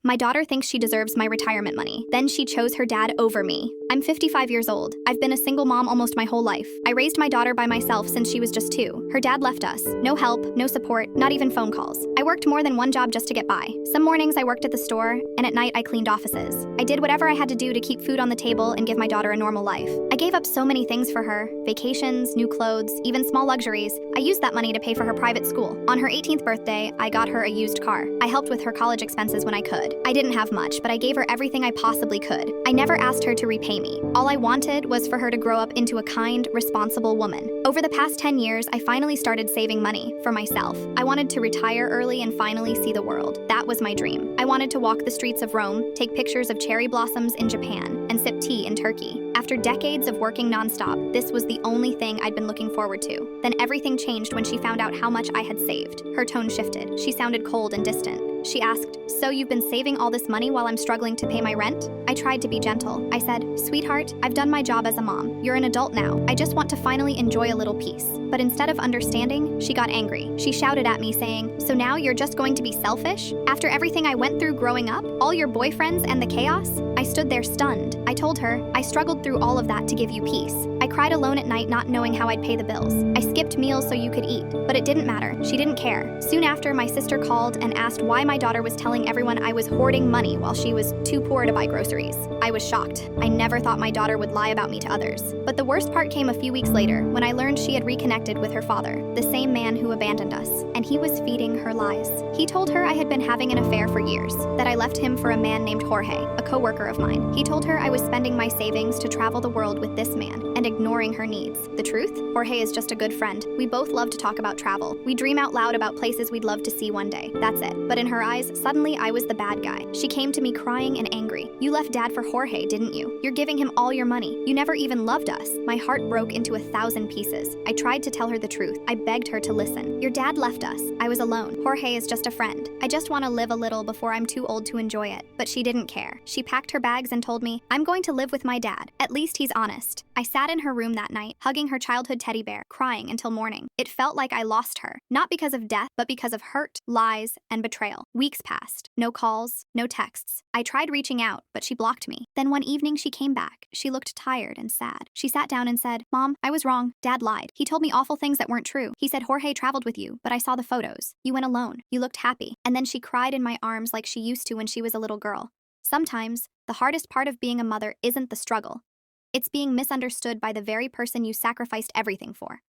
My daughter thinks she deserves my retirement money. Then she chose her dad over me. I'm 55 years old. I've been a single mom almost my whole life. I raised my daughter by myself since she was just 2. Her dad left us. No help, no support, not even phone calls. I worked more than one job just to get by. Some mornings I worked at the store, and at night I cleaned offices. I did whatever I had to do to keep food on the table and give my daughter a normal life. I gave up so many things for her: vacations, new clothes, even small luxuries. I used that money to pay for her private school. On her 18th birthday, I got her a used car. I helped with her college expenses when I could. I didn't have much, but I gave her everything I possibly could. I never asked her to repay me. All I wanted was for her to grow up into a kind, responsible woman. Over the past 10 years, I finally started saving money for myself. I wanted to retire early and finally see the world. That was my dream. I wanted to walk the streets of Rome, take pictures of cherry blossoms in Japan, and sip tea in Turkey. After decades of working nonstop, this was the only thing I'd been looking forward to. Then everything changed when she found out how much I had saved. Her tone shifted. She sounded cold and distant. She asked, "So you've been saving all this money while I'm struggling to pay my rent?" I tried to be gentle. I said, "Sweetheart, I've done my job as a mom. You're an adult now. I just want to finally enjoy a little peace." But instead of understanding, she got angry. She shouted at me saying, "So now you're just going to be selfish? After everything I went through growing up, all your boyfriends and the chaos?" I stood there stunned. I told her, "I struggled through all of that to give you peace. I cried alone at night not knowing how I'd pay the bills. I skipped meals so you could eat." But it didn't matter. She didn't care. Soon after, my sister called and asked why my daughter was telling everyone I was hoarding money while she was too poor to buy groceries. I was shocked. I never thought my daughter would lie about me to others. But the worst part came a few weeks later, when I learned she had reconnected with her father, the same man who abandoned us, and he was feeding her lies. He told her I had been having an affair for years, that I left him for a man named Jorge, a co-worker of mine. He told her I was spending my savings to travel the world with this man and ignoring her needs. The truth? Jorge is just a good friend. We both love to talk about travel. We dream out loud about places we'd love to see one day. That's it. But in her eyes, suddenly I was the bad guy. She came to me crying and angry. "You left Dad for Jorge, didn't you? You're giving him all your money. You never even loved us." My heart broke into 1,000 pieces. I tried to tell her the truth. I begged her to listen. "Your dad left us. I was alone. Jorge is just a friend. I just want to live a little before I'm too old to enjoy it." But she didn't care. She packed her bags and told me, "I'm going to live with my dad. At least he's honest." I sat in her room that night, hugging her childhood teddy bear, crying until morning. It felt like I lost her, not because of death, but because of hurt, lies, and betrayal. Weeks passed. No calls, no texts. I tried reaching out, but she blocked me. Then one evening she came back. She looked tired and sad. She sat down and said, "Mom, I was wrong. Dad lied. He told me awful things that weren't true. He said Jorge traveled with you, but I saw the photos. You went alone. You looked happy." And then she cried in my arms like she used to when she was a little girl. Sometimes, the hardest part of being a mother isn't the struggle. It's being misunderstood by the very person you sacrificed everything for.